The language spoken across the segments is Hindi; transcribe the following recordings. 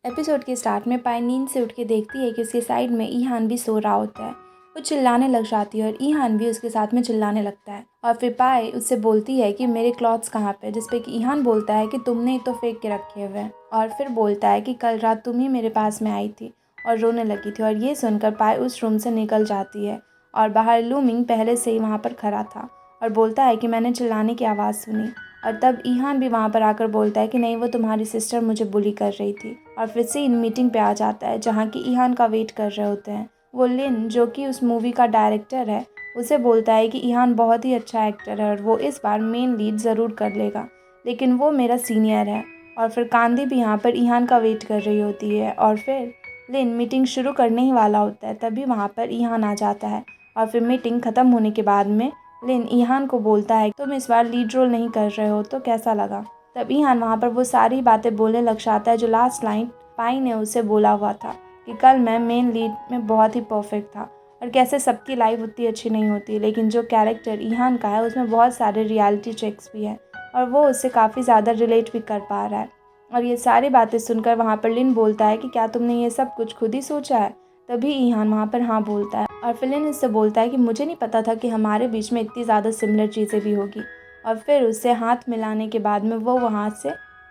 एपिसोड के स्टार्ट में पाई नींद से उठ के देखती है कि उसके साइड में ईहान भी सो रहा होता है। वो चिल्लाने लग जाती है और ईहान भी उसके साथ में चिल्लाने लगता है और फिर पाई उससे बोलती है कि मेरे क्लॉथ्स कहाँ पे, जिसपे कि ईहान बोलता है कि तुमने ही तो फेंक के रखे हुए हैं। और फिर बोलता है कि कल रात तुम ही मेरे पास में आई थी और रोने लगी थी। और ये सुनकर पाई उस रूम से निकल जाती है और बाहर लूमिंग पहले से ही वहाँ पर खड़ा था और बोलता है कि मैंने चिल्लाने की आवाज़ सुनी। और तब ईहान भी वहाँ पर आकर बोलता है कि नहीं, वो तुम्हारी सिस्टर मुझे बुली कर रही थी। और फिर से इन मीटिंग पे आ जाता है जहाँ की ईहान का वेट कर रहे होते हैं। वो लिन, जो कि उस मूवी का डायरेक्टर है, उसे बोलता है कि ईहान बहुत ही अच्छा एक्टर है और वो इस बार मेन लीड ज़रूर कर लेगा, लेकिन वो मेरा सीनियर है। और फिर कांदी भी यहाँ पर ईहान का वेट कर रही होती है और फिर लिन मीटिंग शुरू करने ही वाला होता है, तभी वहाँ पर ईहान आ जाता है। और फिर मीटिंग ख़त्म होने के बाद में लिन ईहान को बोलता है तुम इस बार लीड रोल नहीं कर रहे हो तो कैसा लगा। तब ईहान वहाँ पर वो सारी बातें बोलने लग जाता है जो लास्ट लाइन पाई ने उसे बोला हुआ था कि कल मैं मेन लीड में बहुत ही परफेक्ट था और कैसे सबकी लाइफ उतनी अच्छी नहीं होती, लेकिन जो कैरेक्टर ईहान का है उसमें बहुत सारे रियलिटी चेक्स भी हैं और वो उससे काफ़ी ज़्यादा रिलेट भी कर पा रहा है। और ये सारी बातें सुनकर वहाँ पर लिन बोलता है कि क्या तुमने ये सब कुछ खुद ही सोचा है। तभी ईहान वहाँ पर हाँ बोलता है और फिर लिन इससे बोलता है कि मुझे नहीं पता था कि हमारे बीच में इतनी ज़्यादा सिमिलर चीज़ें भी होगी। और फिर उससे हाथ मिलाने के बाद में वो वहाँ से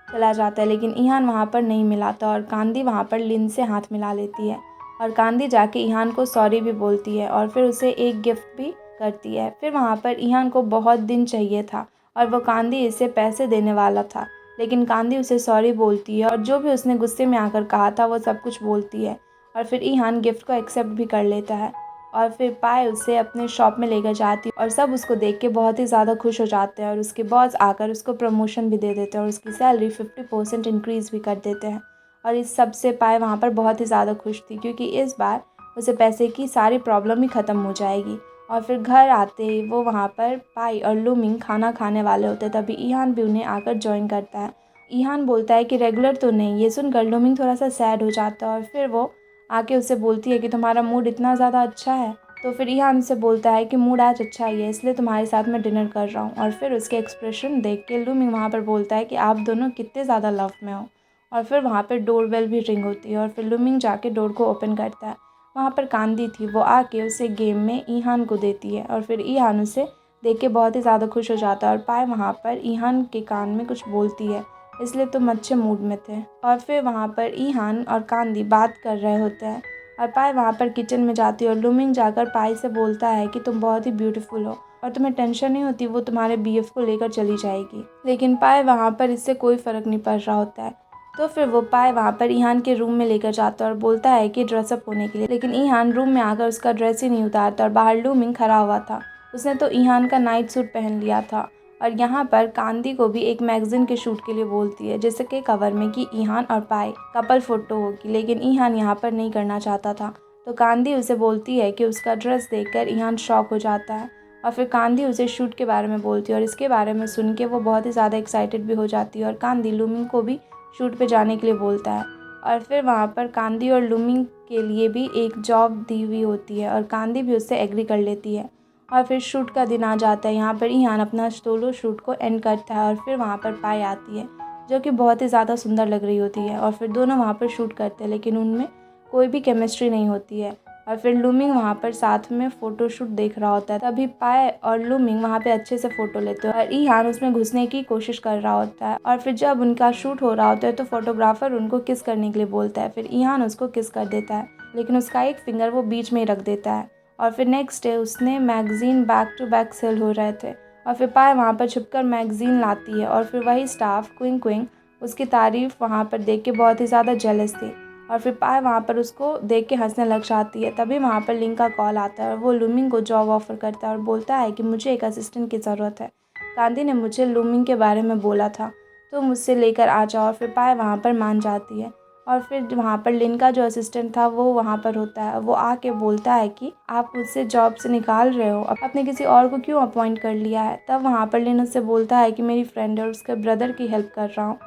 चला जाता है, लेकिन ईहान वहाँ पर नहीं मिलाता और कांदी वहाँ पर लिन से हाथ मिला लेती है और कांदी जाके ईहान को सॉरी भी बोलती है और फिर उसे एक गिफ्ट भी करती है। फिर वहाँ पर ईहान को बहुत दिन चाहिए था और वो कांदी इसे पैसे देने वाला था, लेकिन कांदी उसे सॉरी बोलती है और जो भी उसने गुस्से में आकर कहा था वो सब कुछ बोलती है। और फिर ईहान गिफ्ट को एक्सेप्ट भी कर लेता है और फिर पाए उसे अपने शॉप में लेकर जाती है और सब उसको देख के बहुत ही ज़्यादा खुश हो जाते हैं और उसके बॉस आकर उसको प्रमोशन भी दे देते हैं और उसकी सैलरी 50% इंक्रीज़ भी कर देते हैं। और इस सब से पाए वहाँ पर बहुत ही ज़्यादा खुश थी क्योंकि इस बार उसे पैसे की सारी प्रॉब्लम ही ख़त्म हो जाएगी। और फिर घर आते ही वो वहाँ पर पाई और लूमिंग खाना खाने वाले होते हैं, तभी ईहान भी उन्हें आकर ज्वाइन करता है। ईहान बोलता है कि रेगुलर तो नहीं। ये सुनकर लूमिंग थोड़ा सा सैड हो जाता है और फिर वो आके उससे बोलती है कि तुम्हारा मूड इतना ज़्यादा अच्छा है। तो फिर ईहान से बोलता है कि मूड आज अच्छा ही है, इसलिए तुम्हारे साथ मैं डिनर कर रहा हूँ। और फिर उसके एक्सप्रेशन देख के लूमिंग वहाँ पर बोलता है कि आप दोनों कितने ज़्यादा लव में हो। और फिर वहाँ पर डोर बेल भी रिंग होती है और फिर लूमिंग जाके डोर को ओपन करता है। वहाँ पर कांदी थी, वो आके उसे गेम में ईहान को देती है और फिर ईहान उसे देख के बहुत ही ज़्यादा खुश हो जाता है और पाए वहाँ पर ईहान के कान में कुछ बोलती है, इसलिए तुम अच्छे मूड में थे। और फिर वहाँ पर ईहान और कांदी बात कर रहे होते हैं और पाए वहाँ पर किचन में जाती है और लूमिंग जाकर पाई से बोलता है कि तुम बहुत ही ब्यूटीफुल हो और तुम्हें टेंशन नहीं होती, वो तुम्हारे बीएफ को लेकर चली जाएगी। लेकिन पाए वहाँ पर इससे कोई फ़र्क नहीं पड़ रहा होता है। तो फिर वो पाए वहाँ पर ईहान के रूम में लेकर जाता है और बोलता है कि ड्रेसअप होने के लिए, लेकिन ईहान रूम में आकर उसका ड्रेस ही नहीं उतारता और बाहर लूमिंग खड़ा हुआ था। उसने तो ईहान का नाइट सूट पहन लिया था और यहाँ पर कांदी को भी एक मैगजीन के शूट के लिए बोलती है जिसके कवर में कि ईहान और पाए कपल फोटो होगी, लेकिन ईहान यहाँ पर नहीं करना चाहता था। तो कांदी उसे बोलती है कि उसका ड्रेस देखकर ईहान शॉक हो जाता है और फिर कांदी उसे शूट के बारे में बोलती है और इसके बारे में सुन के वो बहुत ही ज़्यादा एक्साइटेड भी हो जाती है और कांदी लूमिंग को भी शूट पे जाने के लिए बोलता है। और फिर वहाँ पर कांदी और लूमिंग के लिए भी एक जॉब दी हुई होती है और कांदी भी उससे एग्री कर लेती है। और फिर शूट का दिन आ जाता है। यहाँ पर ईहान अपना सोलो शूट को एंड करता है और फिर वहाँ पर पाई आती है जो कि बहुत ही ज़्यादा सुंदर लग रही होती है और फिर दोनों वहाँ पर शूट करते हैं, लेकिन उनमें कोई भी केमिस्ट्री नहीं होती है। और फिर लूमिंग वहाँ पर साथ में फ़ोटो शूट देख रहा होता है, तभी पाए और लूमिंग वहाँ पे अच्छे से फ़ोटो लेते हैं और ईहान उसमें घुसने की कोशिश कर रहा होता है। और फिर जब उनका शूट हो रहा होता है तो फोटोग्राफर उनको किस करने के लिए बोलता है, फिर ईहान उसको किस कर देता है, लेकिन उसका एक फिंगर वो बीच में ही रख देता है। और फिर नेक्स्ट डे उसने magazine back to back sell हो रहे थे और फिर पाए वहाँ पर छुपकर मैगज़ीन लाती है और फिर वही स्टाफ क्विंग क्विंग उसकी तारीफ़ वहाँ पर देख के बहुत ही ज़्यादा जेलस थी और फिर पाए वहाँ पर उसको देख के हंसने लग जाती है। तभी वहाँ पर लिंक का कॉल आता है और वो लूमिंग को जॉब ऑफ़र करता है और बोलता है कि मुझे एक असिस्टेंट की ज़रूरत है। गांधी ने मुझे लूमिंग के बारे में बोला था तो मुझसे लेकर आ जाओ। और फिर पाए वहाँ पर मान जाती है और फिर वहाँ पर लिन का जो असिस्टेंट था वो वहाँ पर होता है। वो आके बोलता है कि आप मुझसे जॉब से निकाल रहे हो, अब आपने किसी और को क्यों अपॉइंट कर लिया है। तब वहाँ पर लिन उससे बोलता है कि मेरी फ्रेंड है और उसके ब्रदर की हेल्प कर रहा हूँ।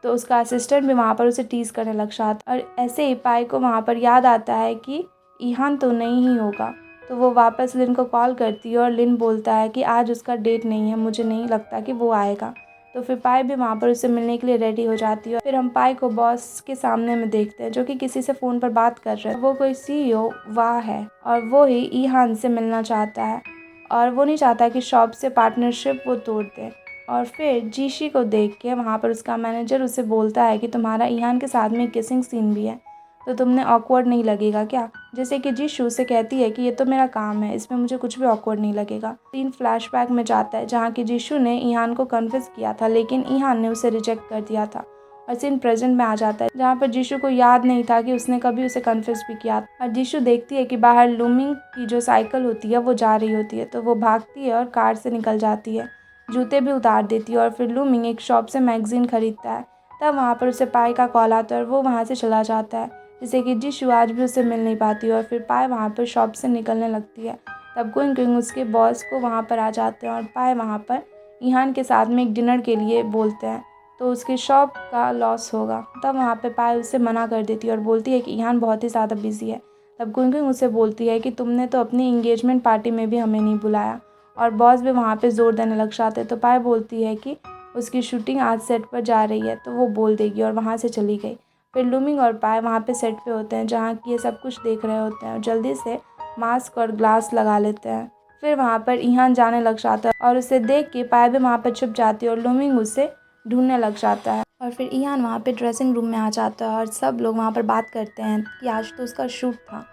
तो उसका असिस्टेंट भी वहाँ पर उसे टीज़ करने लग जाता है और ऐसे ही पाई को वहाँ पर याद आता है कि ईहान तो नहीं ही होगा। तो वो वापस लिन को कॉल करती है और लिन बोलता है कि आज उसका डेट नहीं है, मुझे नहीं लगता कि वो आएगा। तो फिर पाई भी वहाँ पर उससे मिलने के लिए रेडी हो जाती है। फिर हम पाई को बॉस के सामने में देखते हैं जो कि किसी से फ़ोन पर बात कर रहे हैं। वो कोई CEO वाह है और वो ही ईहान से मिलना चाहता है और वो नहीं चाहता कि शॉप से पार्टनरशिप वो तोड़ दे। और फिर जीशी को देख के वहाँ पर उसका मैनेजर उसे बोलता है कि तुम्हारा ईहान के साथ में किसिंग सीन भी है, तो तुमने ऑकवर्ड नहीं लगेगा क्या? जैसे कि जीशू से कहती है कि ये तो मेरा काम है, इसमें मुझे कुछ भी ऑकवर्ड नहीं लगेगा। सीन फ्लैशबैक में जाता है जहाँ की जीशू ने ईहान को कन्फेस किया था लेकिन ईहान ने उसे रिजेक्ट कर दिया था। और सीन प्रेजेंट में आ जाता है जहाँ पर जीशू को याद नहीं था कि उसने कभी उसे कन्फेस भी किया। और जीशू देखती है कि बाहर लूमिंग की जो साइकिल होती है वो जा रही होती है, तो वो भागती है और कार से निकल जाती है, जूते भी उतार देती है। और फिर लूमिंग एक शॉप से मैगजीन खरीदता है। तब वहाँ पर उसे पाई का कॉल आता है और वो वहाँ से चला जाता है, जिससे कि जीशू आज भी उससे मिल नहीं पाती। और फिर पाई वहाँ पर शॉप से निकलने लगती है। तब क्विंग उसके बॉस को वहाँ पर आ जाते हैं और पाई वहाँ पर ईहान के साथ में एक डिनर के लिए बोलते हैं, तो उसकी शॉप का लॉस होगा। तब वहाँ पे पाई उससे मना कर देती है और बोलती है कि ईहान बहुत ही ज़्यादा बिजी है। तब क्विंग उससे बोलती है कि तुमने तो अपनी इंगेजमेंट पार्टी में भी हमें नहीं बुलाया। और बॉस भी वहाँ पे जोर देने लग जाते हैं। तो पाई बोलती है कि उसकी शूटिंग आज सेट पर जा रही है, तो वो बोल देगी और वहाँ से चली गई। फिर लूमिंग और पाई वहाँ पे सेट पे होते हैं जहाँ की ये सब कुछ देख रहे होते हैं और जल्दी से मास्क और ग्लास लगा लेते हैं। फिर वहाँ पर ईहान जाने लग जाता है और उसे देख के पाई भी वहाँ पर छुप जाती है और लूमिंग उसे ढूंढने लग जाता है। और फिर ईहान वहाँ पे ड्रेसिंग रूम में आ जाता है और सब लोग वहाँ पर बात करते हैं कि आज तो उसका शूट था।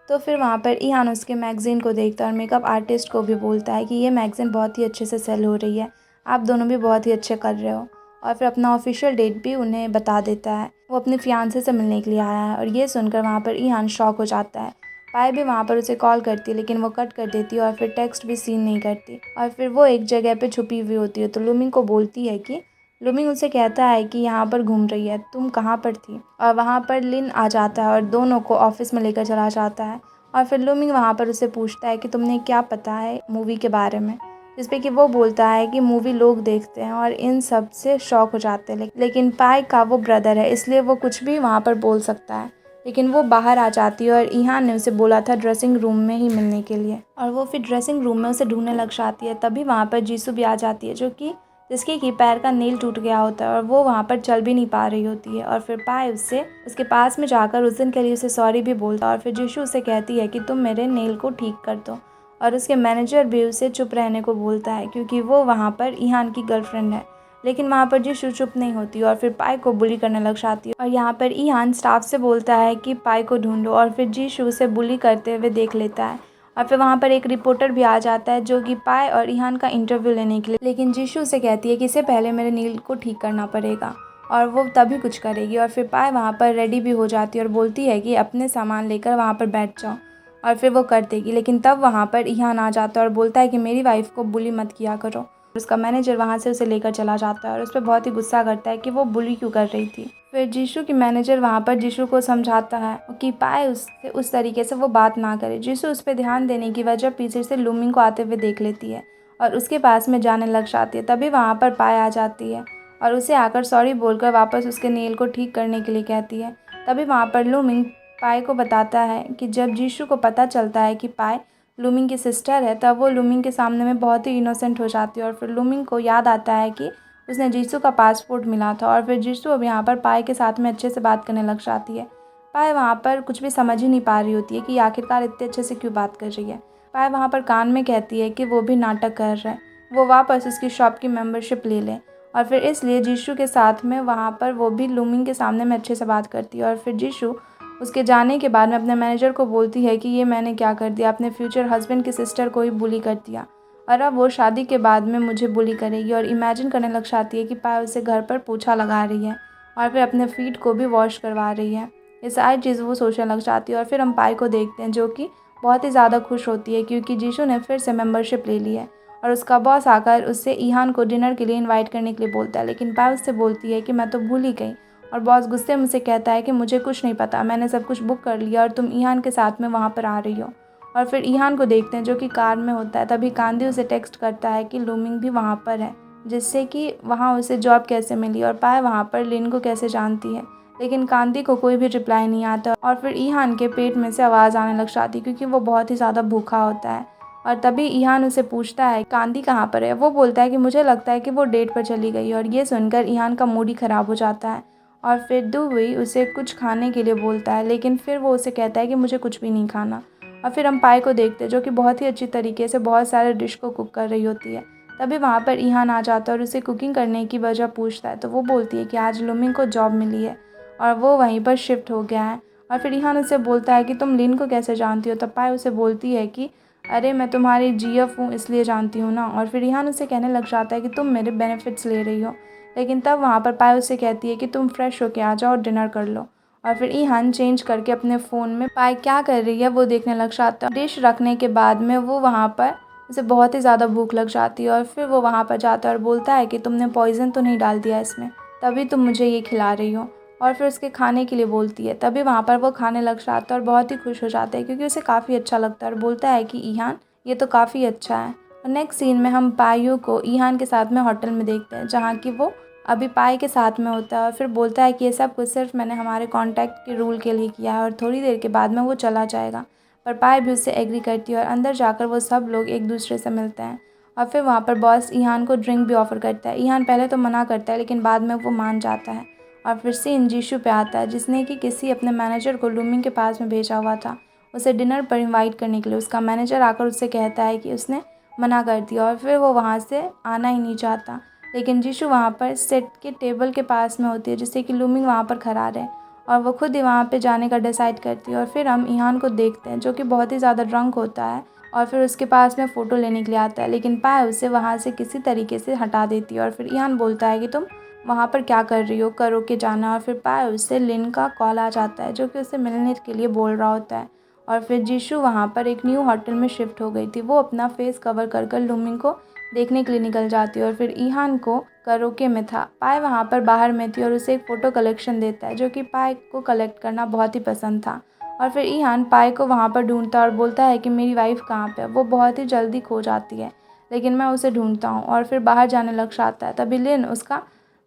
तो फिर वहाँ पर ईहान उसके मैगज़ीन को देखता है और मेकअप आर्टिस्ट को भी बोलता है कि ये मैगज़ीन बहुत ही अच्छे से सेल हो रही है, आप दोनों भी बहुत ही अच्छे कर रहे हो। और फिर अपना ऑफिशियल डेट भी उन्हें बता देता है। वो अपने फियांसे से मिलने के लिए आया है और ये सुनकर वहाँ पर ईहान शॉक हो जाता है। पाई भी वहाँ पर उसे कॉल करती है लेकिन वो कट कर देती है और फिर टेक्स्ट भी सीन नहीं करती। और फिर वो एक जगह पे छुपी हुई होती है, तो लूमिंग को बोलती है कि लूमिंग उसे कहता है कि यहाँ पर घूम रही है, तुम कहाँ पर थी? और वहाँ पर लिन आ जाता है और दोनों को ऑफिस में लेकर चला जाता है। और फिर लूमिंग वहाँ पर उसे पूछता है कि तुमने क्या पता है मूवी के बारे में, जिस पे कि वो बोलता है कि मूवी लोग देखते हैं और इन सब से शॉक हो जाते हैं, लेकिन पाई का वो ब्रदर है इसलिए वो कुछ भी वहाँ पर बोल सकता है। लेकिन वो बाहर आ जाती है और ईहान ने उसे बोला था ड्रेसिंग रूम में ही मिलने के लिए, और वो फिर ड्रेसिंग रूम में उसे ढूंढने लग जाती है। तभी वहाँ पर जीसू भी आ जाती है जो कि जिसके कि पैर का नेल टूट गया होता है और वो वहाँ पर चल भी नहीं पा रही होती है। और फिर पाई उससे उसके पास में जाकर उस दिन के लिए उसे सॉरी भी बोलता है। और फिर जीशू उसे कहती है कि तुम मेरे नेल को ठीक कर दो। और उसके मैनेजर भी उसे चुप रहने को बोलता है क्योंकि वो वहाँ पर ईहान की गर्लफ्रेंड है। लेकिन वहाँ पर जीशू चुप नहीं होती और फिर पाई को बुली करने लग जाती है। और यहाँ पर ईहान स्टाफ से बोलता है कि पाई को ढूंढो और फिर जीशू उसे बुली करते हुए देख लेता है। और फिर वहाँ पर एक रिपोर्टर भी आ जाता है जो कि पाई और ईहान का इंटरव्यू लेने के लिए, लेकिन जीशू से कहती है कि इससे पहले मेरे नील को ठीक करना पड़ेगा और वो तभी कुछ करेगी। और फिर पाई वहाँ पर रेडी भी हो जाती है और बोलती है कि अपने सामान लेकर वहाँ पर बैठ जाओ और फिर वो कर देगी। लेकिन तब वहाँ पर ईहान आ जाता है और बोलता है कि मेरी वाइफ को बुली मत किया करो। उसका मैनेजर वहाँ से उसे लेकर चला जाता है और उस पर बहुत ही गुस्सा करता है कि वो बुली क्यों कर रही थी। फिर जीशू की मैनेजर वहाँ पर जीशू को समझाता है कि पाए उससे उस तरीके से वो बात ना करे। जीशू उस पर ध्यान देने की वजह पीछे से लूमिंग को आते हुए देख लेती है और उसके पास में जाने लग जाती है। तभी वहाँ पर पाए आ जाती है और उसे आकर सॉरी बोलकर वापस उसके नेल को ठीक करने के लिए कहती है। तभी वहाँ पर लूमिंग पाए को बताता है कि जब जीशू को पता चलता है कि पाए लूमिंग की सिस्टर है तब वो लूमिंग के सामने में बहुत ही इनोसेंट हो जाती है। और फिर लूमिंग को याद आता है कि उसने जीशू का पासपोर्ट मिला था और फिर जीशू अब यहाँ पर पाए के साथ में अच्छे से बात करने लग जाती है। पाए वहाँ पर कुछ भी समझ ही नहीं पा रही होती है कि आखिरकार इतने अच्छे से क्यों बात कर रही है। पाए वहाँ पर कान में कहती है कि वो भी नाटक कर रहा है, वो वापस उसकी शॉप की मेम्बरशिप ले लें। और फिर इसलिए जीशू के साथ में वहाँ पर वो भी लूमिंग के सामने में अच्छे से बात करती है। और फिर जीशू उसके जाने के बाद में अपने मैनेजर को बोलती है कि ये मैंने क्या कर दिया, अपने फ्यूचर हस्बैंड की सिस्टर को ही बुली कर दिया और अब वो शादी के बाद में मुझे बुली करेगी। और इमेजिन करने लग जाती है कि पाए उसे घर पर पोछा लगा रही है और फिर अपने फीट को भी वॉश करवा रही है। ये सारी चीज़ वो सोचने लग जाती है। और फिर हम पाए को देखते हैं जो कि बहुत ही ज़्यादा खुश होती है क्योंकि जीशू ने फिर से मेम्बरशिप ले ली है और उसका बॉस आकर उससे ईहान को डिनर के लिए इन्वाइट करने के लिए बोलता है। लेकिन पाए उससे बोलती है कि मैं तो भूल ही गई और बॉस गुस्से में मुझसे कहता है कि मुझे कुछ नहीं पता, मैंने सब कुछ बुक कर लिया और तुम ईहान के साथ में वहाँ पर आ रही हो। और फिर ईहान को देखते हैं जो कि कार में होता है। तभी कांदी उसे टेक्स्ट करता है कि लूमिंग भी वहाँ पर है, जिससे कि वहाँ उसे जॉब कैसे मिली और पाए वहाँ पर लिन को कैसे जानती है। लेकिन कांदी को कोई भी रिप्लाई नहीं आता और फिर ईहान के पेट में से आवाज़ आने लग जाती क्योंकि वो बहुत ही ज़्यादा भूखा होता है। और तभी ईहान उसे पूछता है कांदी कहाँ पर है। वो बोलता है कि मुझे लगता है कि वो डेट पर चली गई। और ये सुनकर ईहान का मूड ही ख़राब हो जाता है और फिर दुबई उसे कुछ खाने के लिए बोलता है, लेकिन फिर वो उसे कहता है कि मुझे कुछ भी नहीं खाना। और फिर हम पाई को देखते हैं जो कि बहुत ही अच्छी तरीके से बहुत सारे डिश को कुक कर रही होती है। तभी वहाँ पर ईहान आ जाता है और उसे कुकिंग करने की वजह पूछता है। तो वो बोलती है कि आज लुमिंग को जॉब मिली है और वो वहीं पर शिफ्ट हो गया है। और फिर ईहान उसे बोलता है कि तुम लिन को कैसे जानती हो। तब पाई उसे बोलती है कि अरे मैं तुम्हारी जीएफ हूँ इसलिए जानती हूँ ना। और फिर ईहान उसे कहने लग जाता है कि तुम मेरे बेनिफिट्स ले रही हो। लेकिन तब वहाँ पर पाई उसे कहती है कि तुम फ्रेश होके आ जाओ और डिनर कर लो। और फिर ईहान चेंज करके अपने फ़ोन में पाई क्या कर रही है वो देखने लग जाता है। डिश रखने के बाद में वो वहाँ पर उसे बहुत ही ज़्यादा भूख लग जाती है और फिर वो वहाँ पर जाता है और बोलता है कि तुमने पॉइज़न तो नहीं डाल दिया इसमें, तभी तुम मुझे ये खिला रही हो। और फिर उसके खाने के लिए बोलती है। तभी वहाँ पर वो खाने लग जाता है और बहुत ही खुश हो जाता है क्योंकि उसे काफ़ी अच्छा लगता है और बोलता है कि ईहान ये तो काफ़ी अच्छा है। और नेक्स्ट सीन में हम पाइयों को ईहान के साथ में होटल में देखते हैं जहाँ की वो अभी पाई के साथ में होता है और फिर बोलता है कि ये सब कुछ सिर्फ मैंने हमारे कॉन्टैक्ट के रूल के लिए किया है और थोड़ी देर के बाद में वो चला जाएगा। पर पाई भी उससे एग्री करती है और अंदर जाकर वो सब लोग एक दूसरे से मिलते हैं। और फिर वहाँ पर बॉस ईहान को ड्रिंक भी ऑफ़र करता है। ईहान पहले तो मना करता है लेकिन बाद में वो मान जाता है। और फिर सीन जीशू पे आता है जिसने कि किसी अपने मैनेजर को लुमिंग के पास में भेजा हुआ था उसे डिनर पर इनवाइट करने के लिए। उसका मैनेजर आकर उससे कहता है कि उसने मना कर दिया और फिर वो वहाँ से आना ही नहीं चाहता। लेकिन जीशू वहाँ पर सेट के टेबल के पास में होती है जिससे कि लुमिंग वहाँ पर खड़ा रहे और वो खुद ही वहाँ पे जाने का डिसाइड करती है। और फिर हम ईहान को देखते हैं जो कि बहुत ही ज़्यादा ड्रंक होता है और फिर उसके पास में फ़ोटो लेने के लिए आता है, लेकिन पाए उसे वहाँ से किसी तरीके से हटा देती है। और फिर ईहान बोलता है कि तुम वहाँ पर क्या कर रही हो, करो के जाना। और फिर पाए उससे लिन का कॉल आ जाता है जो कि उसे मिलने के लिए बोल रहा होता है। और फिर जीशू वहाँ पर एक न्यू होटल में शिफ्ट हो गई थी। वो अपना फेस कवर कर लुमिंग को देखने के लिए निकल जाती है और फिर ईहान को करोके में था। पाए वहाँ पर बाहर में थी और उसे एक फ़ोटो कलेक्शन देता है जो कि पाए को कलेक्ट करना बहुत ही पसंद था। और फिर ईहान पाए को वहाँ पर ढूंढता और बोलता है कि मेरी वाइफ़ कहाँ पे है। वो बहुत ही जल्दी खो जाती है लेकिन मैं उसे ढूंढता हूँ और फिर बाहर जाने लग जाता है। तभी लिन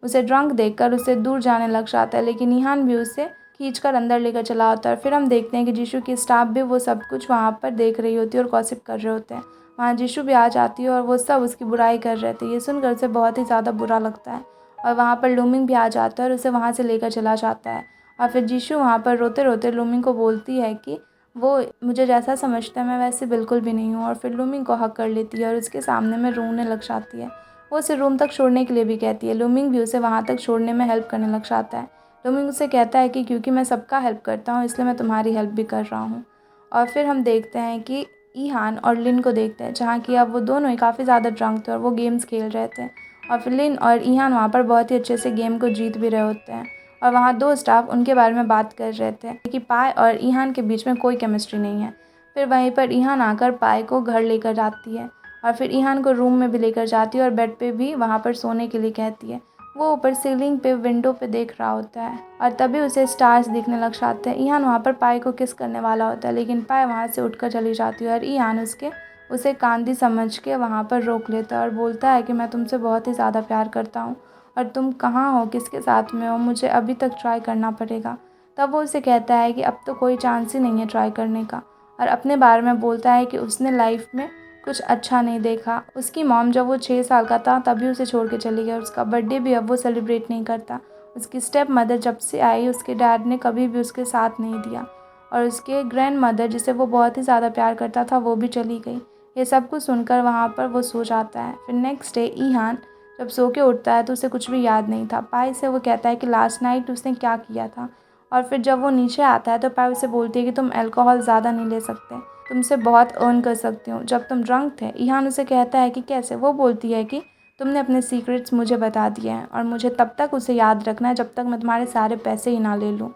उसे ड्रंक देखकर उससे दूर जाने लग जाता है, लेकिन ईहान भी उसे खींचकर अंदर लेकर चला होता है। फिर हम देखते हैं कि जीशू की स्टाफ भी वो सब कुछ वहाँ पर देख रही होती है और गॉसिप कर रहे होते हैं। वहाँ जीशू भी आ जाती है और वो सब उसकी बुराई कर रहे थे। ये सुनकर उसे बहुत ही ज़्यादा बुरा लगता है और वहाँ पर लुमिंग भी आ जाता है और उसे वहाँ से लेकर चला जाता है। और फिर जीशू वहाँ पर रोते रोते लुमिंग को बोलती है कि वो मुझे जैसा समझता है मैं वैसे बिल्कुल भी नहीं हूँ। और फिर लुमिंग को हक कर लेती है और उसके सामने में रोने लग जाती है। वो उसे रूम तक छोड़ने के लिए भी कहती है। लुमिंग भी उसे वहाँ तक छोड़ने में हेल्प करने लग जाता है। लुमिंग उसे कहता है कि क्योंकि मैं सबका हेल्प करता हूँ इसलिए मैं तुम्हारी हेल्प भी कर रहा हूँ। और फिर हम देखते हैं कि ईहान और लिन को देखते हैं जहाँ कि अब वो दोनों ही काफ़ी ज़्यादा ड्रंक थे और वो गेम्स खेल रहे थे। और फिर लिन और ईहान वहाँ पर बहुत ही अच्छे से गेम को जीत भी रहे होते हैं और वहाँ दो स्टाफ उनके बारे में बात कर रहे थे कि पाए और ईहान के बीच में कोई केमिस्ट्री नहीं है। फिर वहीं पर ईहान आकर पाए को घर लेकर जाती है और फिर ईहान को रूम में भी लेकर जाती है और बेड पे भी वहाँ पर सोने के लिए कहती है। वो ऊपर सीलिंग पे विंडो पे देख रहा होता है और तभी उसे स्टार्स दिखने लग जाते हैं। ईहान वहाँ पर पाए को किस करने वाला होता है लेकिन पाए वहाँ से उठकर चली जाती है और ईहान उसे कांदी समझ के वहाँ पर रोक लेता है और बोलता है कि मैं तुमसे बहुत ही ज़्यादा प्यार करता हूँ और तुम कहाँ हो, किसके साथ में हो, मुझे अभी तक ट्राई करना पड़ेगा। तब वो उसे कहता है कि अब तो कोई चांस ही नहीं है ट्राई करने का और अपने बारे में बोलता है कि उसने लाइफ में कुछ अच्छा नहीं देखा। उसकी मॉम जब वो 6 साल का था तभी उसे छोड़ के चली गई और उसका बर्थडे भी अब वो सेलिब्रेट नहीं करता। उसकी स्टेप मदर जब से आई उसके डैड ने कभी भी उसके साथ नहीं दिया और उसके ग्रैंड मदर जिसे वो बहुत ही ज़्यादा प्यार करता था वो भी चली गई। ये सब कुछ सुनकर वहाँ पर वो सो जाता है। फिर नेक्स्ट डे ईहान जब सो के उठता है तो उसे कुछ भी याद नहीं था। पाई से वो कहता है कि लास्ट नाइट उसने क्या किया था और फिर जब वो नीचे आता है तो पाई उसे बोलती है कि तुम अल्कोहल ज़्यादा नहीं ले सकते, तुमसे बहुत अर्न कर सकती हूँ। जब तुम ड्रंक थे ईहान उसे कहता है कि कैसे। वो बोलती है कि तुमने अपने सीक्रेट्स मुझे बता दिए हैं और मुझे तब तक उसे याद रखना है जब तक मैं तुम्हारे सारे पैसे ही ना ले लूँ।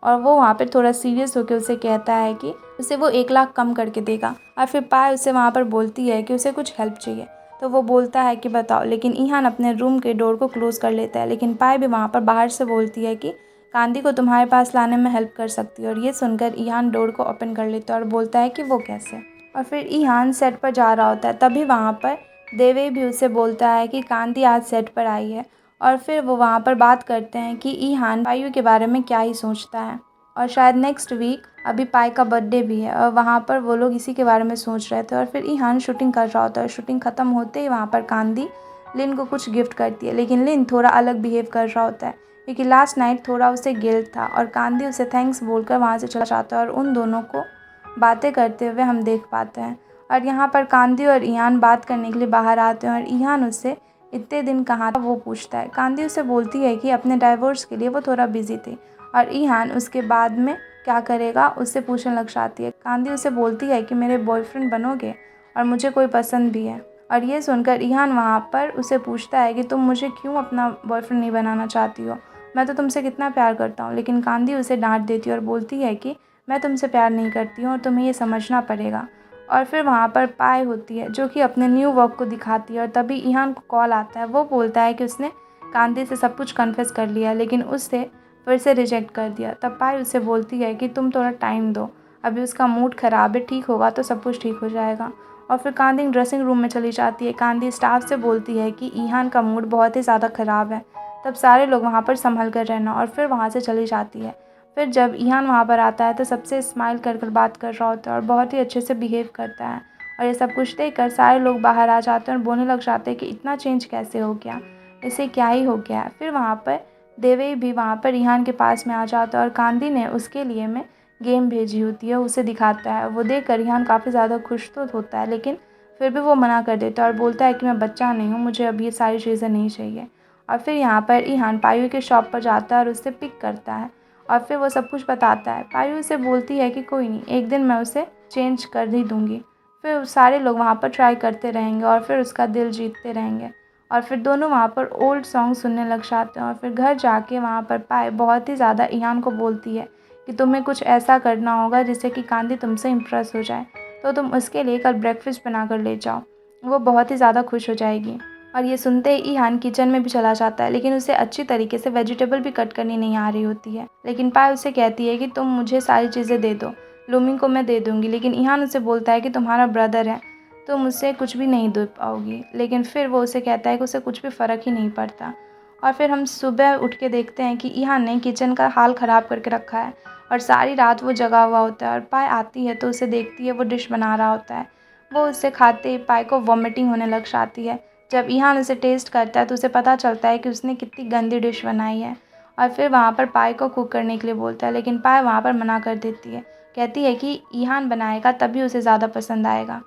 और वो वहाँ पर थोड़ा सीरियस होकर उसे कहता है कि उसे वो 1 लाख कम करके देगा। और फिर पाय उसे वहाँ पर बोलती है कि उसे कुछ हेल्प चाहिए तो वो बोलता है कि बताओ, लेकिन ईहान अपने रूम के डोर को क्लोज़ कर लेता है। लेकिन पाय भी वहाँ पर बाहर से बोलती है कि कांदी को तुम्हारे पास लाने में हेल्प कर सकती है और ये सुनकर ईहान डोर को ओपन कर लेता है और बोलता है कि वो कैसे। और फिर ईहान सेट पर जा रहा होता है तभी वहाँ पर देवे भी उसे बोलता है कि कांदी आज सेट पर आई है और फिर वो वहाँ पर बात करते हैं कि ईहान पायु के बारे में क्या ही सोचता है। और शायद नेक्स्ट वीक अभी पाई का बर्थडे भी है और वहाँ पर वो लोग इसी के बारे में सोच रहे थे। और फिर ईहान शूटिंग कर रहा होता है। शूटिंग ख़त्म होते ही वहाँ पर कांदी लिन को कुछ गिफ्ट करती है, लेकिन लिन थोड़ा अलग बिहेव कर रहा होता है क्योंकि लास्ट नाइट थोड़ा उसे गिल्ट था और कांदी उसे थैंक्स बोलकर वहाँ से चला जाता है और उन दोनों को बातें करते हुए हम देख पाते हैं। और यहाँ पर कांदी और ईहान बात करने के लिए बाहर आते हैं और ईहान उससे इतने दिन कहाँ था वो पूछता है। कांदी उसे बोलती है कि अपने डाइवोर्स के लिए वो थोड़ा बिजी थी और ईहान उसके बाद में क्या करेगा उससे पूछने लग जाती है। कांदी उसे बोलती है कि मेरे बॉयफ्रेंड बनोगे और मुझे कोई पसंद भी है। और ये सुनकर ईहान वहाँ पर उसे पूछता है कि तुम मुझे क्यों अपना बॉयफ्रेंड नहीं बनाना चाहती हो, मैं तो तुमसे कितना प्यार करता हूँ। लेकिन कांदी उसे डांट देती है और बोलती है कि मैं तुमसे प्यार नहीं करती हूँ और तुम्हें ये समझना पड़ेगा। और फिर वहाँ पर पाई होती है जो कि अपने न्यू वर्क को दिखाती है और तभी ईहान को कॉल आता है। वो बोलता है कि उसने कांदी से सब कुछ कन्फेस कर लिया लेकिन उससे फिर से रिजेक्ट कर दिया। तब पाई उसे बोलती है कि तुम थोड़ा टाइम दो, अभी उसका मूड ख़राब है, ठीक होगा तो सब कुछ ठीक हो जाएगा। और फिर कांदी ड्रेसिंग रूम में चली जाती है। कांदी स्टाफ से बोलती है कि ईहान का मूड बहुत ही ज़्यादा ख़राब है, तब सारे लोग वहाँ पर संभल कर रहना, और फिर वहाँ से चली जाती है। फिर जब ईहान वहाँ पर आता है तो सबसे स्माइल कर कर बात कर रहा होता है और बहुत ही अच्छे से बिहेव करता है। और ये सब कुछ देखकर सारे लोग बाहर आ जाते हैं और बोलने लग जाते हैं कि इतना चेंज कैसे हो गया, इसे क्या ही हो गया। फिर वहाँ पर देवई भी वहाँ पर ईहान के पास में आ जाता है और कांदी ने उसके लिए में गेम भेजी होती है, उसे दिखाता है। वो देखकर ईहान काफ़ी ज़्यादा खुश तो होता है लेकिन फिर भी वो मना कर देता है और बोलता है कि मैं बच्चा नहीं हूँ, मुझे अब ये सारी चीज़ें नहीं चाहिए। और फिर यहाँ पर ईहान पायु के शॉप पर जाता है और उससे पिक करता है और फिर वो सब कुछ बताता है। पायु उसे बोलती है कि कोई नहीं, एक दिन मैं उसे चेंज कर ही दूँगी। फिर सारे लोग वहाँ पर ट्राई करते रहेंगे और फिर उसका दिल जीतते रहेंगे। और फिर दोनों वहाँ पर ओल्ड सॉन्ग सुनने लग जाते हैं। और फिर घर जाके वहाँ पर पाए बहुत ही ज़्यादा ईहान को बोलती है कि तुम्हें कुछ ऐसा करना होगा जिससे कि कांदी तुमसे इम्प्रेस हो जाए, तो तुम उसके लिए कल ब्रेकफास्ट बना कर ले जाओ, वो बहुत ही ज़्यादा खुश हो जाएगी। और ये सुनते ही ईहान किचन में भी चला जाता है लेकिन उसे अच्छी तरीके से वेजिटेबल भी कट करनी नहीं आ रही होती है। लेकिन पाए उसे कहती है कि तुम मुझे सारी चीज़ें दे दो, लूमिंग को मैं दे दूँगी। लेकिन ईहान उसे बोलता है कि तुम्हारा ब्रदर है, तुम मुझसे कुछ भी नहीं दे पाओगी। लेकिन फिर वो उसे कहता है कि उसे कुछ भी फ़र्क ही नहीं पड़ता। और फिर हम सुबह उठ के देखते हैं कि ईहान ने किचन का हाल ख़राब करके रखा है और सारी रात वो जगा हुआ होता है। और पाए आती है तो उसे देखती है वो डिश बना रहा होता है। वो उससे खाते ही पाए को वॉमिटिंग होने लग जाती है। जब ईहान उसे टेस्ट करता है तो उसे पता चलता है कि उसने कितनी गंदी डिश बनाई है। और फिर वहाँ पर पाए को कुक करने के लिए बोलता है लेकिन पाए वहाँ पर मना कर देती है, कहती है कि ईहान बनाएगा तभी उसे ज़्यादा पसंद आएगा।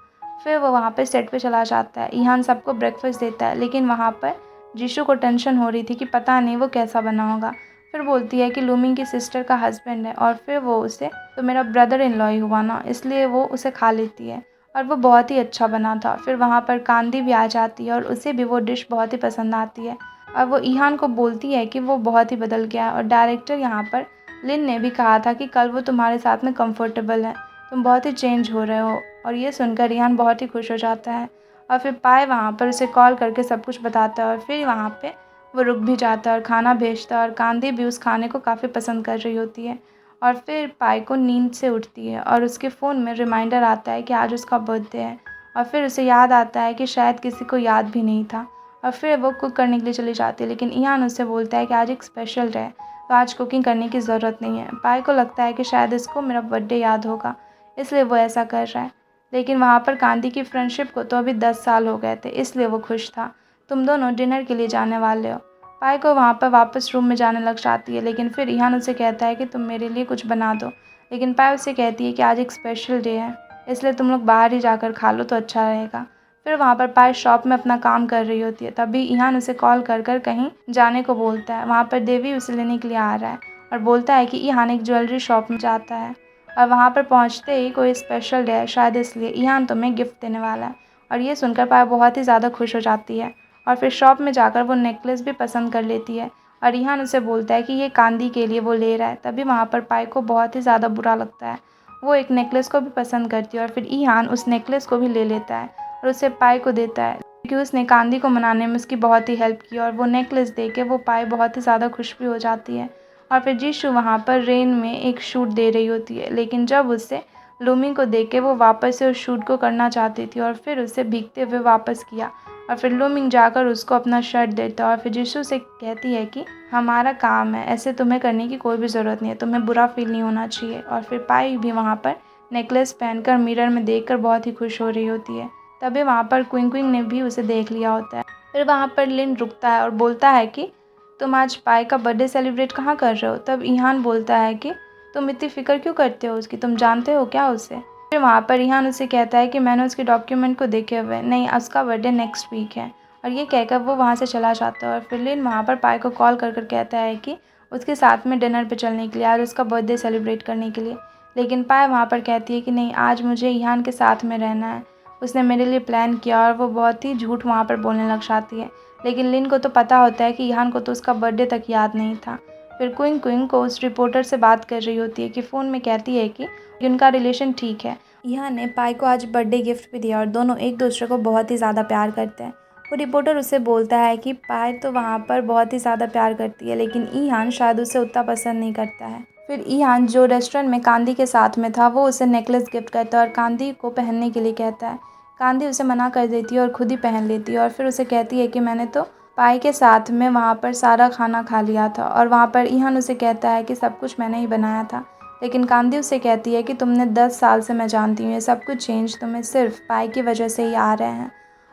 फिर वो वहाँ पर सेट पे चला जाता है। ईहान सबको ब्रेकफास्ट देता है लेकिन वहाँ पर जीशु को टेंशन हो रही थी कि पता नहीं वो कैसा बना होगा। फिर बोलती है कि लूमिंग की सिस्टर का हस्बैंड है और फिर वो उसे तो मेरा ब्रदर इन लॉ ही हुआ ना, इसलिए वो उसे खा लेती है और वो बहुत ही अच्छा बना था। फिर वहाँ पर कांदी भी आ जाती है और उसे भी वो डिश बहुत ही पसंद आती है और वो ईहान को बोलती है कि वो बहुत ही बदल गया है और डायरेक्टर यहाँ पर लिन ने भी कहा था कि कल वो तुम्हारे साथ में कंफर्टेबल है, तुम बहुत ही चेंज हो रहे हो। और ये सुनकर ईहान बहुत ही खुश हो जाता है और फिर पाए वहाँ पर उसे कॉल करके सब कुछ बताता है और फिर वहाँ पे वो रुक भी जाता है और खाना भेजता है और कांदी भी उस खाने को काफ़ी पसंद कर रही होती है। और फिर पाई को नींद से उठती है और उसके फ़ोन में रिमाइंडर आता है कि आज उसका बर्थडे है और फिर उसे याद आता है कि शायद किसी को याद भी नहीं था। और फिर वो कुक करने के लिए चली जाती है लेकिन ईहान उससे बोलता है कि आज एक स्पेशल डे है तो आज कुकिंग करने की ज़रूरत नहीं है। पाई को लगता है कि शायद इसको मेरा बर्थडे याद होगा इसलिए वो ऐसा कर रहा है। लेकिन वहाँ पर कांदी की फ्रेंडशिप को तो अभी 10 साल हो गए थे इसलिए वो खुश था। तुम दोनों डिनर के लिए जाने वाले हो। पाई को वहाँ पर वापस रूम में जाने लग जाती है लेकिन फिर ईहान उसे कहता है कि तुम मेरे लिए कुछ बना दो। लेकिन पाई उसे कहती है कि आज एक स्पेशल डे है इसलिए तुम लोग बाहर ही जाकर खा लो तो अच्छा रहेगा। फिर वहाँ पर पाई शॉप में अपना काम कर रही होती है तभी ईहान उसे कॉल कर कर कहीं जाने को बोलता है। वहाँ पर देवी उसे लेने के लिए आ रहा है और बोलता है कि ईहान एक ज्वेलरी शॉप में जाता है और वहाँ पर पहुँचते ही कोई स्पेशल डे है शायद इसलिए ईहान तुम्हें गिफ्ट देने वाला है। और ये सुनकर पाई बहुत ही ज़्यादा खुश हो जाती है और फिर शॉप में जाकर वो नेकलेस भी पसंद कर लेती है और ईहान उसे बोलता है कि ये कांदी के लिए वो ले रहा है। तभी वहाँ पर पाई को बहुत ही ज़्यादा बुरा लगता है, वो एक नेकलेस को भी पसंद करती है और फिर ईहान उस नेकलेस को भी ले लेता है और उसे पाई को देता है क्योंकि उसने कांदी को मनाने में उसकी बहुत ही हेल्प की। और वो नेकलेस दे के वो पाई बहुत ही ज़्यादा खुश भी हो जाती है। और फिर जीशु वहाँ पर रेन में एक शूट दे रही होती है लेकिन जब उससे लूमिंग को देख के वो वापस से उस शूट को करना चाहती थी और फिर उसे भीगते हुए वापस किया और फिर लूमिंग जाकर उसको अपना शर्ट देता और फिर जिशू से कहती है कि हमारा काम है, ऐसे तुम्हें करने की कोई भी ज़रूरत नहीं है, तुम्हें बुरा फील नहीं होना चाहिए। और फिर पाई भी वहाँ पर नेकलेस पहनकर मिरर में देखकर बहुत ही खुश हो रही होती है। तभी वहाँ पर क्विंग क्विंग ने भी उसे देख लिया होता है। फिर वहाँ पर लिन रुकता है और बोलता है कि तुम आज पाई का बर्थडे सेलिब्रेट कहाँ कर रहे हो। तब ईहान बोलता है कि तुम इतनी फ़िक्र क्यों करते हो उसकी, तुम जानते हो क्या उसे। फिर वहाँ पर ईहान उसे कहता है कि मैंने उसके डॉक्यूमेंट को देखे हुए, नहीं उसका बर्थडे नेक्स्ट वीक है। और ये कहकर वो वहाँ से चला जाता है और फिर लिन वहाँ पर पाई को कॉल कर कहता है कि उसके साथ में डिनर पे चलने के लिए, आज उसका बर्थडे सेलिब्रेट करने के लिए। लेकिन पाई वहाँ पर कहती है कि नहीं, आज मुझे ईहान के साथ में रहना है, उसने मेरे लिए प्लान किया। और वो बहुत ही झूठ वहाँ पर बोलने लग जाती है। लेकिन लिन को तो पता होता है कि ईहान को तो उसका बर्थडे तक याद नहीं था। फिर क्विंग क्विंग को उस रिपोर्टर से बात कर रही होती है कि फ़ोन में कहती है कि उनका रिलेशन ठीक है। ईहान ने पाई को आज बर्थडे गिफ्ट भी दिया और दोनों एक दूसरे को बहुत ही ज़्यादा प्यार करते हैं। वो रिपोर्टर उससे बोलता है कि पाई तो वहाँ पर बहुत ही ज़्यादा प्यार करती है, लेकिन ईहान शायद उसे उतना पसंद नहीं करता है। फिर ईहान जो रेस्टोरेंट में कांदी के साथ में था, वो उसे नेकलेस गिफ्ट करता है और कांदी को पहनने के लिए कहता है। कांदी उसे मना कर देती है और खुद ही पहन लेती है और फिर उसे कहती है कि मैंने तो पाई के साथ में वहाँ पर सारा खाना खा लिया था। और वहाँ पर ईहान उसे कहता है कि सब कुछ मैंने ही बनाया था। लेकिन कांदी उसे कहती है कि तुमने 10 साल से मैं जानती हूँ, ये सब कुछ चेंज तुम्हें सिर्फ पाई की वजह से ही आ रहे हैं।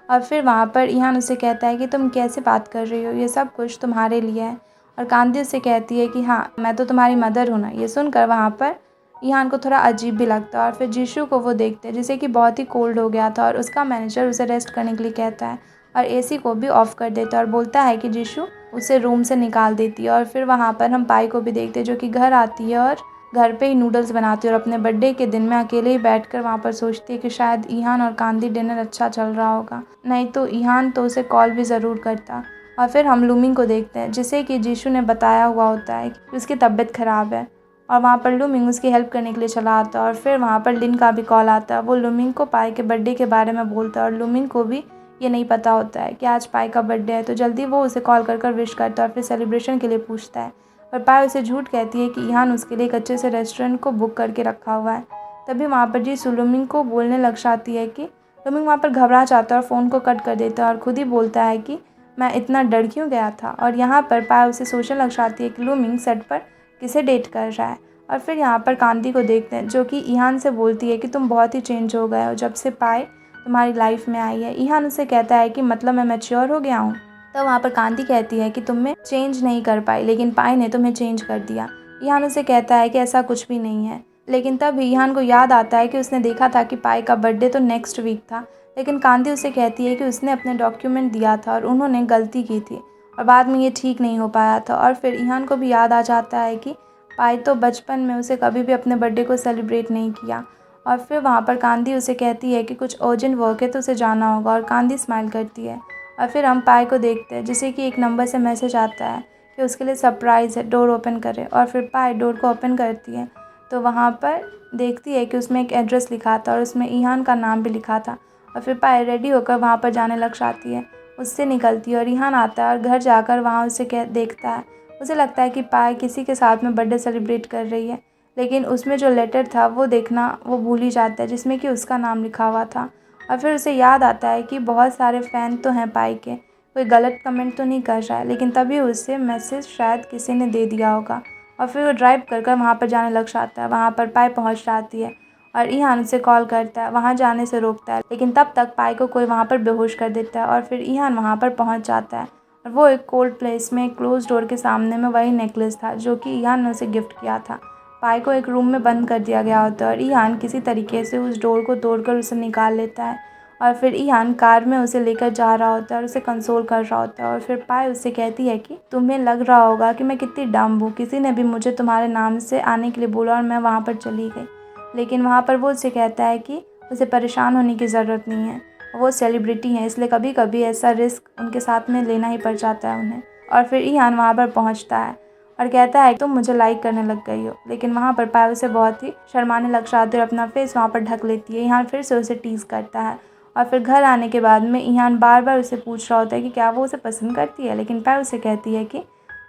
और फिर वहाँ पर ईहान उसे कहता है कि तुम कैसे बात कर रही हो, ये सब कुछ तुम्हारे लिए है। और कांदी उसे कहती है कि हाँ, मैं तो तुम्हारी मदर हूँ ना। ये सुनकर वहाँ पर ईहान को थोड़ा अजीब भी लगता है और फिर जिशू को वो देखते हैं, जिसे कि बहुत ही कोल्ड हो गया था और उसका मैनेजर उसे रेस्ट करने के लिए कहता है और एसी को भी ऑफ़ कर देता है और बोलता है कि जिशू उसे रूम से निकाल देती है। और फिर वहाँ पर हम पाई को भी देखते हैं, जो कि घर आती है और घर पे ही नूडल्स बनाती है और अपने बर्थडे के दिन में अकेले ही बैठकर वहाँ पर सोचती है कि शायद ईहान और कांदी डिनर अच्छा चल रहा होगा, नहीं तो ईहान तो उसे कॉल भी ज़रूर करता। और फिर हम लूमिंग को देखते हैं, जिसे कि जिशू ने बताया हुआ होता है कि उसकी तबीयत ख़राब है और वहाँ पर लूमिंग उसकी हेल्प करने के लिए चला आता है। और फिर वहाँ पर लिन का भी कॉल आता है। वो लूमिंग को पाई के बर्थडे के बारे में बोलता है और लूमिंग को भी ये नहीं पता होता है कि आज पाई का बर्थडे है। तो जल्दी वो उसे कॉल कर विश करता है और फिर सेलिब्रेशन के लिए पूछता है। पर पाई उसे झूठ कहती है कि ईहान उसके लिए एक अच्छे से रेस्टोरेंट को बुक करके रखा हुआ है। तभी वहाँ पर जिशू लूमिंग को बोलने लग जाती है कि लूमिंग वहाँ पर घबरा जाता है और फ़ोन को कट कर देता है और खुद ही बोलता है कि मैं इतना डर क्यों गया था। और यहाँ पर पाई उसे सोचने लग जाती है कि लूमिंग सेट पर किसे डेट कर रहा है। और फिर यहाँ पर कांदी को देखते हैं, जो कि ईहान से बोलती है कि तुम बहुत ही चेंज हो गए हो जब से पाई तुम्हारी लाइफ में आई है। ईहान उसे कहता है कि मतलब मैं मैच्योर हो गया हूँ। तो वहाँ पर कांदी कहती है कि तुम में चेंज नहीं कर पाई, लेकिन पाई ने तुम्हें चेंज कर दिया। ईहान उसे कहता है कि ऐसा कुछ भी नहीं है। लेकिन तब ईहान को याद आता है कि उसने देखा था कि पाई का बर्थडे तो नेक्स्ट वीक था। लेकिन कांदी उसे कहती है कि उसने अपने डॉक्यूमेंट दिया था और उन्होंने गलती की थी और बाद में ये ठीक नहीं हो पाया था। और फिर ईहान को भी याद आ जाता है कि पाई तो बचपन में उसे कभी भी अपने बर्थडे को सेलिब्रेट नहीं किया। और फिर वहाँ पर कांदी उसे कहती है कि कुछ अर्जेंट वर्क है तो उसे जाना होगा और कांदी स्माइल करती है। और फिर हम पाई को देखते हैं, जिसे कि एक नंबर से मैसेज आता है कि उसके लिए सरप्राइज़ है, डोर ओपन करे। और फिर पाई डोर को ओपन करती है तो वहाँ पर देखती है कि उसमें एक एड्रेस लिखा था और उसमें ईहान का नाम भी लिखा था। और फिर पाई रेडी होकर वहाँ पर जाने लग जाती है, उससे निकलती है और ईहान आता है और घर जाकर वहाँ उसे देखता है। उसे लगता है कि पाई किसी के साथ में बर्थडे सेलिब्रेट कर रही है, लेकिन उसमें जो लेटर था वो देखना वो भूल ही जाता है, जिसमें कि उसका नाम लिखा हुआ था। और फिर उसे याद आता है कि बहुत सारे फ़ैन तो हैं पाई के, कोई गलत कमेंट तो नहीं कर रहा है। लेकिन तभी उसे मैसेज शायद किसी ने दे दिया होगा और फिर वो ड्राइव कर वहाँ पर जाने लग जाता है। वहाँ पर पाई पहुँच जाती है और ईहान उसे कॉल करता है, वहाँ जाने से रोकता है, लेकिन तब तक पाई को कोई वहाँ पर बेहोश कर देता है। और फिर ईहान वहाँ पर पहुँच जाता है और वो एक कोल्ड प्लेस में क्लोज डोर के सामने में वही नेकलेस था जो कि ईहान ने उसे गिफ्ट किया था। पाई को एक रूम में बंद कर दिया गया होता है और ईहान किसी तरीके से उस डोर को तोड़कर उसे निकाल लेता है। और फिर ईहान कार में उसे लेकर जा रहा होता है और उसे कंसोल कर रहा होता है। और फिर पाई उससे कहती है कि तुम्हें लग रहा होगा कि मैं कितनी डम्ब हूँ, किसी ने भी मुझे तुम्हारे नाम से आने के लिए बोला और मैं वहाँ पर चली गई। लेकिन वहाँ पर वो उससे कहता है कि उसे परेशान होने की ज़रूरत नहीं है, वो सेलिब्रिटी हैं, इसलिए कभी कभी ऐसा रिस्क उनके साथ में लेना ही पड़ जाता है उन्हें। और फिर ईहान वहाँ पर पहुँचता है और कहता है तुम मुझे लाइक करने लग गई हो। लेकिन वहाँ पर पाई उसे बहुत ही शर्माने लग जाती है और अपना फेस वहाँ पर ढक लेती है। ईहान फिर से उसे टीज़ करता है और फिर घर आने के बाद में ईहान बार बार उसे पूछ रहा होता है कि क्या वो उसे पसंद करती है। लेकिन पाई उसे कहती है कि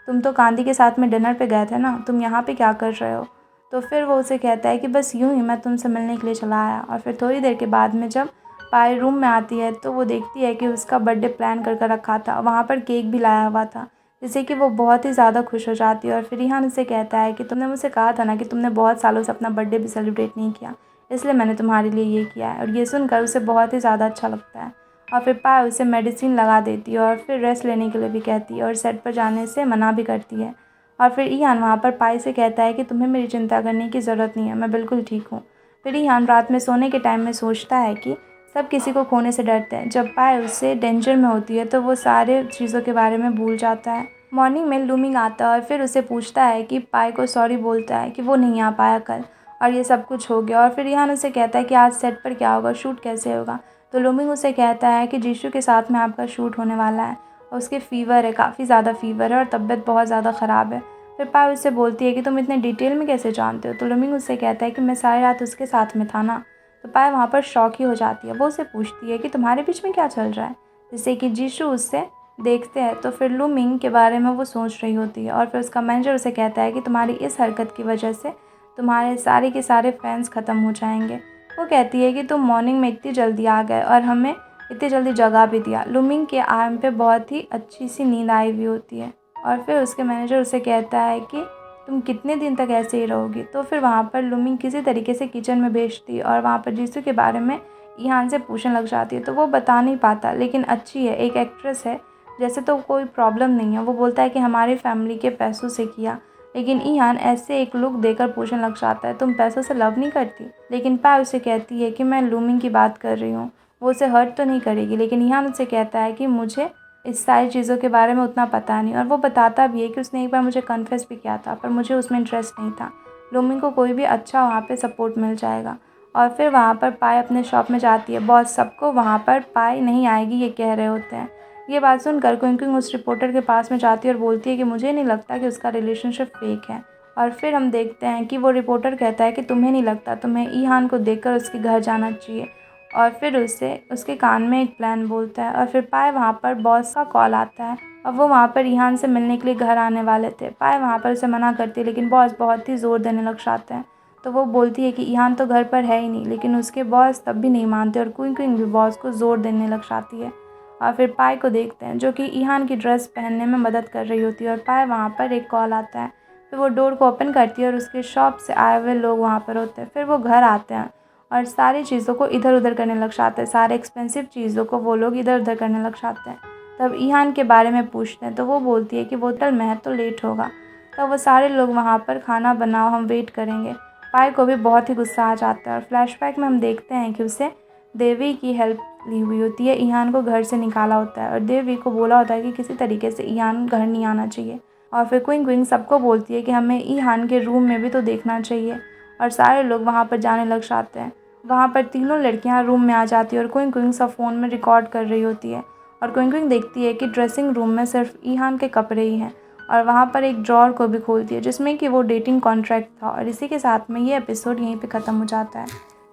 तुम तो कांदी के साथ में डिनर पे गए थे ना, तुम यहाँ पे क्या कर रहे हो। तो फिर वो उसे कहता है कि बस यूँ ही मैं तुमसे मिलने के लिए चला आया। और फिर थोड़ी देर के बाद में जब पायल रूम में आती है तो वो देखती है कि उसका बर्थडे प्लान कर रखा था, वहाँ पर केक भी लाया हुआ था, जिससे कि वो बहुत ही ज़्यादा खुश हो जाती है। और फिर ईहान उसे कहता है कि तुमने मुझसे कहा था ना कि तुमने बहुत सालों से अपना बर्थडे भी सेलिब्रेट नहीं किया, इसलिए मैंने तुम्हारे लिए ये किया है। और ये सुनकर उसे बहुत ही ज़्यादा अच्छा लगता है। और फिर पायल उसे मेडिसिन लगा देती है और फिर रेस्ट लेने के लिए भी कहती है और सेट पर जाने से मना भी करती है। और फिर ईहान वहाँ पर पायल से कहता है कि तुम्हें मेरी चिंता करने की ज़रूरत नहीं है, मैं बिल्कुल ठीक हूँ। फिर ईहान रात में सोने के टाइम में सोचता है कि सब किसी को खोने से डरते हैं। जब पायल उससे डेंजर में होती है तो वो सारे चीज़ों के बारे में भूल जाता है। मॉर्निंग में लूमिंग आता है और फिर उसे पूछता है कि पायल को सॉरी बोलता है कि वो नहीं आ पाया कल और ये सब कुछ हो गया। और फिर ईहान उसे कहता है कि आज सेट पर क्या होगा, शूट कैसे होगा। तो लूमिंग उसे कहता है कि जीशू के साथ में आपका शूट होने वाला है और उसके फ़ीवर है, काफ़ी ज़्यादा फ़ीवर है और तबीयत बहुत ज़्यादा ख़राब है। फिर पायल उससे बोलती है कि तुम इतने डिटेल में कैसे जानते हो। तो लूमिंग उससे कहता है कि मैं सारी रात उसके साथ में था ना। तो पायल वहाँ पर शॉक ही हो जाती है। वो उससे पूछती है कि तुम्हारे बीच में क्या चल रहा है, जिससे कि जीशू उससे देखते हैं। तो फिर लूमिंग के बारे में वो सोच रही होती है और फिर उसका मैनेजर उसे कहता है कि तुम्हारी इस हरकत की वजह से तुम्हारे सारे के सारे फैंस ख़त्म हो जाएंगे। वो कहती है कि तुम मॉर्निंग में इतनी जल्दी आ गए और हमें इतनी जल्दी जगा भी दिया। लूमिंग के आर्म पे बहुत ही अच्छी सी नींद आई हुई होती है। और फिर उसके मैनेजर उसे कहता है कि तुम कितने दिन तक ऐसे ही रहोगी। तो फिर वहाँ पर लूमिंग किसी तरीके से किचन में भेजती है और वहाँ पर जीसू के बारे में ईहान से पूछने लग जाती है। तो वो बता नहीं पाता, लेकिन अच्छी है, एक एक्ट्रेस है, जैसे तो कोई प्रॉब्लम नहीं है। वो बोलता है कि हमारी फैमिली के पैसों से किया। लेकिन ईहान ऐसे एक लुक देकर पूछने लग जाता है, तुम पैसों से लव नहीं करती। लेकिन पायल उसे कहती है कि मैं लूमिंग की बात कर रही हूँ, वो उसे हर्ट तो नहीं करेगी। लेकिन ईहान उसे कहता है कि मुझे इस सारी चीज़ों के बारे में उतना पता नहीं। और वो बताता भी है कि उसने एक बार मुझे कन्फेस भी किया था, पर मुझे उसमें इंटरेस्ट नहीं था। लूमिंग को कोई भी अच्छा वहाँ पे सपोर्ट मिल जाएगा। और फिर वहाँ पर पाय अपने शॉप में जाती है। बॉस सबको वहाँ पर पाय नहीं आएगी ये कह रहे होते हैं। ये बात सुनकर क्विंग उस रिपोर्टर के पास में जाती है और बोलती है कि मुझे नहीं लगता कि उसका रिलेशनशिप फेक है। और फिर हम देखते हैं कि वो रिपोर्टर कहता है कि तुम्हें नहीं लगता, तुम्हें ईहान को देखकर उसके घर जाना चाहिए। और फिर उसे उसके कान में एक प्लान बोलता है। और फिर पाय वहाँ पर बॉस का कॉल आता है और वो वहाँ पर ईहान से मिलने के लिए घर आने वाले थे। पाय वहाँ पर उसे मना करती है, लेकिन बॉस बहुत ही ज़ोर देने लग जाते हैं। तो वो बोलती है कि ईहान तो घर पर है ही नहीं, लेकिन उसके बॉस तब भी नहीं मानते और क्विंग भी बॉस को ज़ोर देने लग जाती है। और फिर पाय को देखते हैं जो कि ईहान की ड्रेस पहनने में मदद कर रही होती है। और पाय वहाँ पर एक कॉल आता है। फिर वो डोर को ओपन करती है और उसके शॉप से आए हुए लोग वहाँ पर होते हैं। फिर वो घर आते हैं और सारी चीज़ों को इधर उधर करने लग जाते हैं, सारे एक्सपेंसिव चीज़ों को वो लोग इधर उधर करने लग जाते हैं। तब ईहान के बारे में पूछते हैं तो वो बोलती है कि वो होटल में है तो लेट होगा। तो वो सारे लोग वहाँ पर खाना बनाओ, हम वेट करेंगे। पाय को भी बहुत ही गुस्सा आ जाता है और फ्लैशबैक में हम देखते हैं कि उसे देवी की हेल्प ली हुई होती है। ईहान को घर से निकाला होता है और देवी को बोला होता है कि किसी तरीके से ईहान घर नहीं आना चाहिए। और फिर क्विंग सबको बोलती है कि हमें ईहान के रूम में भी तो देखना चाहिए। और सारे लोग वहाँ पर जाने लग जाते हैं। वहाँ पर तीनों लड़कियाँ रूम में आ जाती है और क्विंग सब फ़ोन में रिकॉर्ड कर रही होती है। और क्विंग देखती है कि ड्रेसिंग रूम में सिर्फ ईहान के कपड़े ही हैं। और वहाँ पर एक ड्रॉर को भी खोलती है जिसमें कि वो डेटिंग कॉन्ट्रैक्ट था। और इसी के साथ में ये एपिसोड यहीं पे ख़त्म हो जाता है।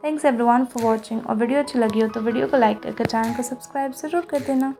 Thanks everyone for watching. और वीडियो अच्छी लगी हो तो वीडियो को लाइक करके चैनल को सब्सक्राइब ज़रूर कर देना।